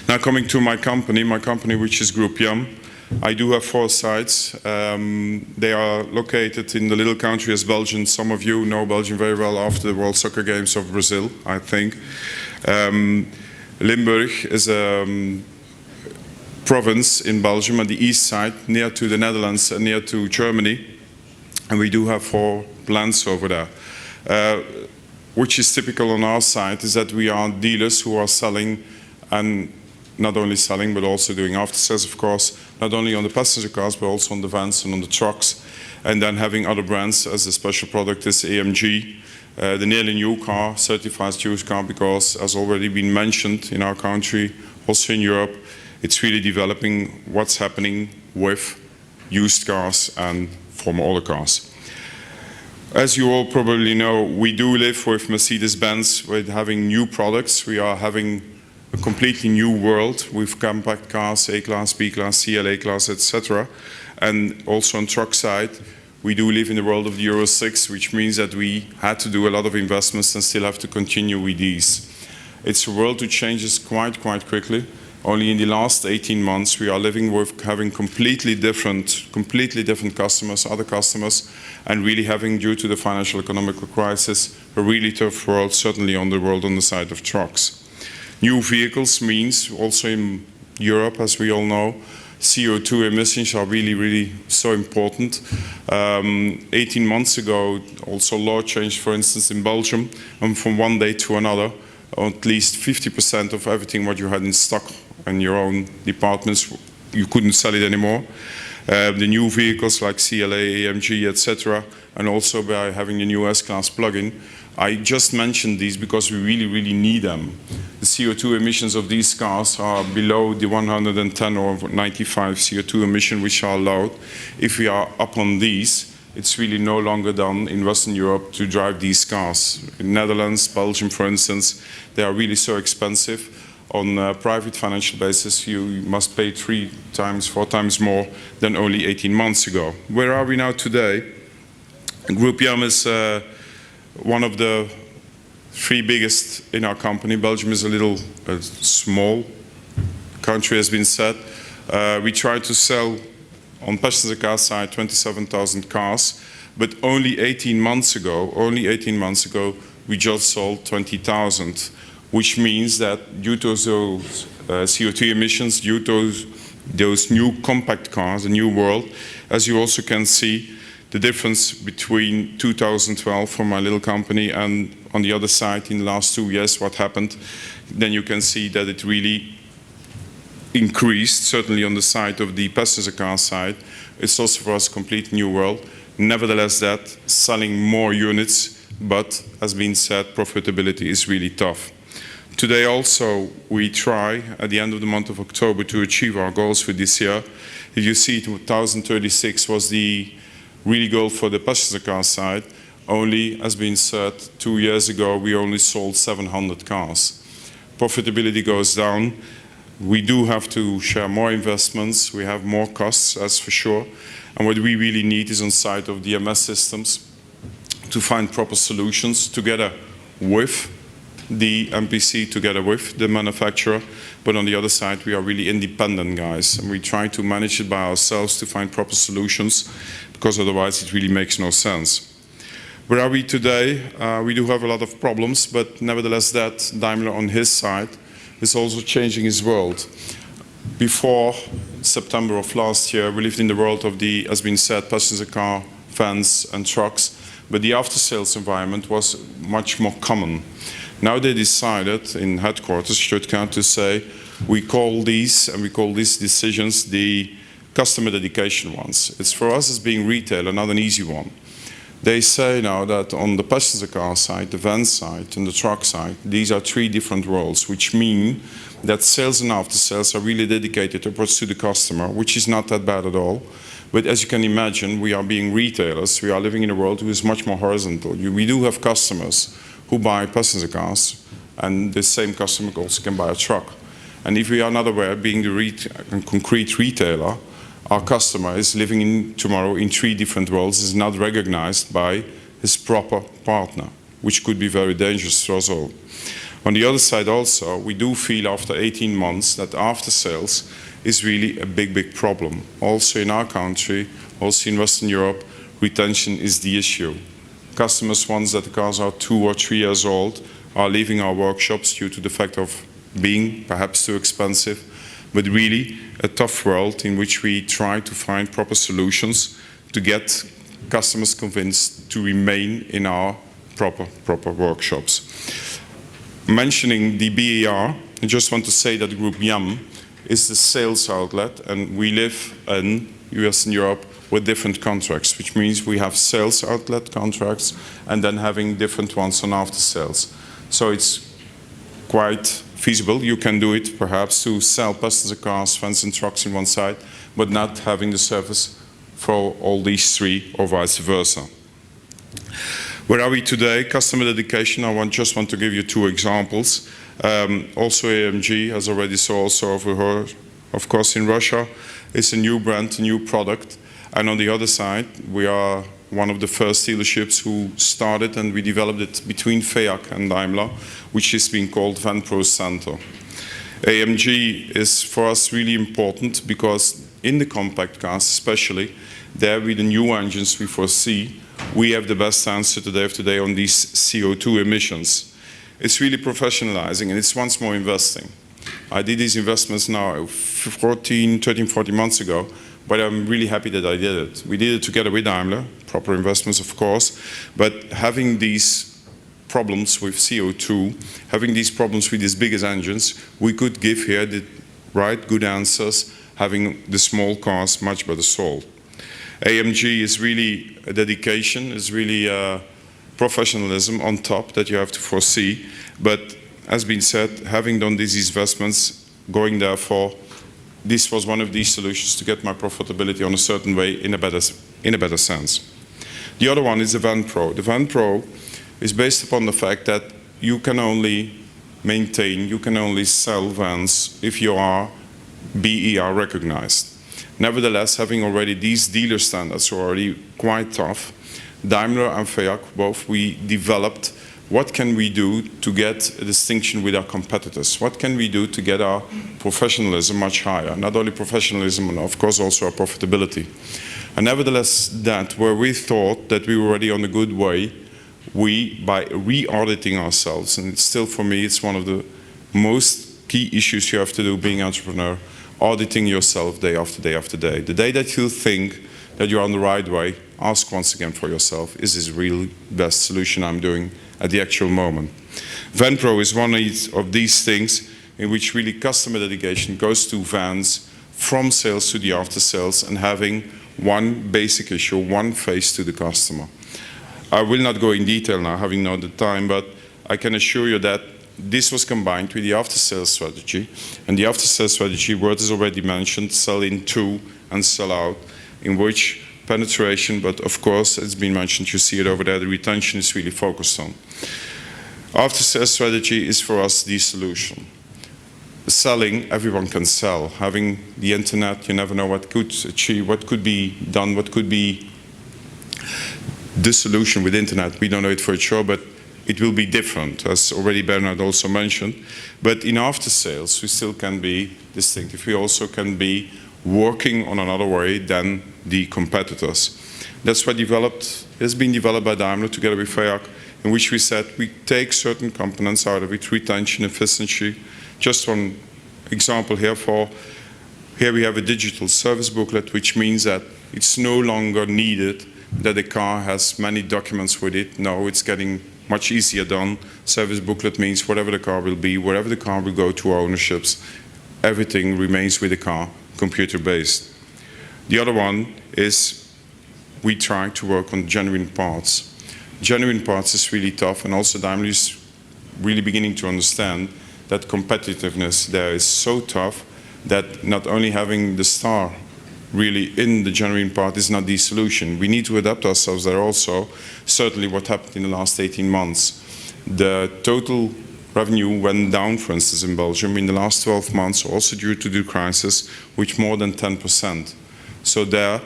Now coming to my company which is Groep. I do have 4 sites. They are located in the little country as Belgium. Some of you know Belgium very well after the World Soccer Games of Brazil, I think. Limburg is a province in Belgium on the east side, near to the Netherlands and near to Germany. And we do have 4 plants over there. Which is typical on our side is that we are dealers who are selling, and not only selling but also doing after sales, of course, not only on the passenger cars but also on the vans and on the trucks, and then having other brands as a special product is AMG, the nearly new car, certified used car, because as already been mentioned in our country, also in Europe, it's really developing what's happening with used cars and former older cars. As you all probably know, we do live with Mercedes-Benz, with having new products. We are having a completely new world with compact cars, A-Class, B-Class, CLA Class, etc. And also on truck side, we do live in the world of the Euro 6, which means that we had to do a lot of investments and still have to continue with these. It's a world that changes quite quickly. Only in the last 18 months we are living with having completely different customers, other customers, and really having, due to the financial economical crisis, a really tough world, certainly on the world on the side of trucks. New vehicles means also in Europe, as we all know, CO2 emissions are really so important. 18 months ago, also law changed, for instance, in Belgium, and from one day to another, at least 50% of everything what you had in stock in your own departments, you couldn't sell it anymore. The new vehicles like CLA, AMG, etc., and also by having the new S-Class plug-in. I just mentioned these because we really need them. The CO2 emissions of these cars are below the 110 or 95 CO2 emission which are allowed. If we are up on these, it's really no longer done in Western Europe to drive these cars. In Netherlands, Belgium, for instance, they are really so expensive. On a private financial basis, you must pay 3 times, 4 times more than only 18 months ago. Where are we now today? Groep is one of the 3 biggest in our company. Belgium is a little small country, has been said. We try to sell on passenger car side 27,000 cars, but only 18 months ago, we just sold 20,000, which means that due to those CO2 emissions, due to those new compact cars, the new world, as you also can see, the difference between 2012 for my little company and on the other side in the last 2 years what happened, then you can see that it really increased, certainly on the side of the passenger car side. It's also for us a complete new world. Nevertheless, that selling more units, but as been said, profitability is really tough. Today also we try at the end of the month of October to achieve our goals for this year. If you see 2036 was the really goal for the passenger car side. Only, as been said, 2 years ago we only sold 700 cars. Profitability goes down. We do have to share more investments. We have more costs, that's for sure. And what we really need is on side of DMS systems to find proper solutions together with the MPC, together with the manufacturer. But on the other side, we are really independent guys, and we try to manage it by ourselves to find proper solutions, because otherwise it really makes no sense. Where are we today? We do have a lot of problems, but nevertheless that Daimler on his side is also changing his world. Before September of last year, we lived in the world of the, as been said, passenger car, vans and trucks, but the after-sales environment was much more common. Now they decided in headquarters, Stuttgart, to say, we call these decisions the customer dedication ones. It's for us as being retailer, not an easy one. They say now that on the passenger car side, the van side and the truck side, these are 3 different worlds, which mean that sales and after sales are really dedicated towards to the customer, which is not that bad at all. But as you can imagine, we are being retailers, we are living in a world who is much more horizontal. We do have customers who buy passenger cars, and the same customer also can buy a truck. And if we are not aware, being the concrete retailer, our customer is living tomorrow in 3 different worlds, is not recognized by his proper partner, which could be very dangerous for us all. On the other side also, we do feel after 18 months that after sales is really a big problem. Also in our country, also in Western Europe, retention is the issue. Customers, once that the cars are 2 or 3 years old, are leaving our workshops due to the fact of being perhaps too expensive, but really a tough world in which we try to find proper solutions to get customers convinced to remain in our proper workshops. Mentioning the BER, I just want to say that Group YAM is the sales outlet, and we live in US and Europe with different contracts, which means we have sales outlet contracts and then having different ones on after sales. So it's quite feasible. You can do it perhaps to sell passenger cars, vans and trucks on one side, but not having the service for all these 3 or vice versa. Where are we today? Customer dedication, just want to give you 2 examples. Also AMG, as already saw also over here, of course in Russia, is a new brand, a new product. And on the other side, we are one of the first dealerships who started, and we developed it between FEAC and Daimler, which is being called VanPro Center. AMG is for us really important because in the compact cars especially, there with the new engines we foresee, we have the best answer today on these CO2 emissions. It's really professionalizing, and it's once more investing. I did these investments now 13, 14 months ago, but I'm really happy that I did it. We did it together with Daimler, proper investments of course, but having these problems with CO2, having these problems with these biggest engines, we could give here the right good answers, having the small cars much better solved. AMG is really a dedication, is really a professionalism on top that you have to foresee, but as been said, having done these investments, going therefore, this was one of these solutions to get my profitability on a certain way in a better sense. The other one is the VanPro. The VanPro is based upon the fact that you can only maintain, you can only sell vans if you are BER recognized. Nevertheless, having already these dealer standards are already quite tough, Daimler and FEAC both, we developed what can we do to get a distinction with our competitors? What can we do to get our professionalism much higher? Not only professionalism, and of course also our profitability. And nevertheless, that where we thought that we were already on a good way, we, by re-auditing ourselves, and it's still for me, it's one of the most key issues you have to do being an entrepreneur, auditing yourself day after day after day. The day that you think that you're on the right way, ask once again for yourself, is this really the best solution I'm doing at the actual moment? VanPro is one of these things in which really customer dedication goes to vans from sales to the after sales and having one basic issue, one face to the customer. I will not go in detail now, having not the time, but I can assure you that this was combined with the after-sales strategy, and the after-sales strategy, word is already mentioned, sell in to and sell out, in which penetration, but of course, it's been mentioned, you see it over there, the retention is really focused on. After-sales strategy is for us the solution. Selling, everyone can sell. Having the internet, you never know what could achieve, what could be done, what could be the solution with internet. We don't know it for sure, but it will be different, as already Bernard also mentioned. But in after sales, we still can be distinctive. We also can be working on another way than the competitors. That's what has been developed by Daimler together with FEAC, in which we said we take certain components out of it, retention, efficiency. Just one example here here we have a digital service booklet, which means that it's no longer needed that the car has many documents with it. No, it's getting much easier done. Service booklet means whatever the car will be, wherever the car will go to ownerships, everything remains with the car, computer-based. The other one is we try to work on genuine parts. Genuine parts is really tough, and also Daimler is really beginning to understand that competitiveness there is so tough that not only having the star really in the genuine part is not the solution. We need to adapt ourselves there also. Certainly what happened in the last 18 months. The total revenue went down, for instance, in Belgium in the last 12 months, also due to the crisis, with more than 10%. So there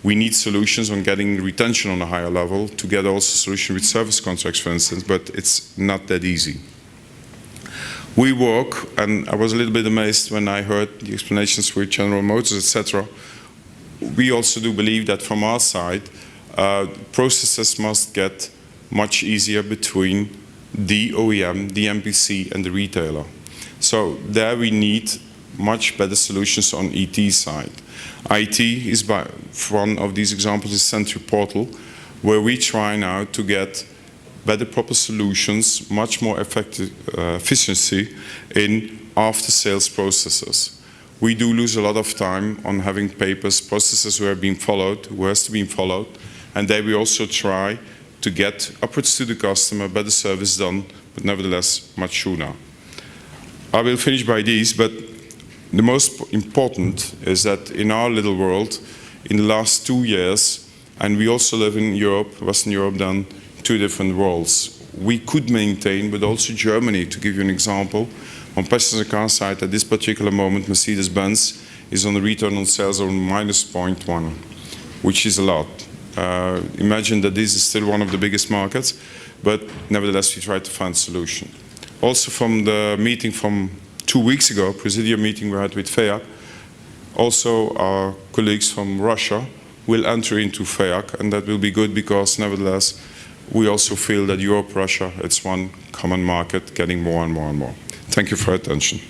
we need solutions on getting retention on a higher level, to get also solution with service contracts, for instance, but it's not that easy. We work, and I was a little bit amazed when I heard the explanations with General Motors, etc. We also do believe that from our side, processes must get much easier between the OEM, the MPC, and the retailer. So there we need much better solutions on ET side. IT is one of these examples is Century Portal, where we try now to get better proper solutions, much more effective efficiency in after-sales processes. We do lose a lot of time on having papers, processes who are being followed, who has to be followed, and there we also try to get upwards to the customer, better service done, but nevertheless much sooner. I will finish by these, but the most important is that in our little world, in the last 2 years, and we also live in Europe, Western Europe, then 2 different worlds. We could maintain, but also Germany, to give you an example, on passenger car side at this particular moment, Mercedes-Benz is on a return on sales of -0.1, which is a lot. Imagine that this is still one of the biggest markets, but nevertheless we try to find a solution. Also from the meeting from 2 weeks ago, Presidium meeting we had with FEAC, also our colleagues from Russia will enter into FEAC, and that will be good because nevertheless we also feel that Europe, Russia, it's one common market getting more and more and more. Thank you for your attention.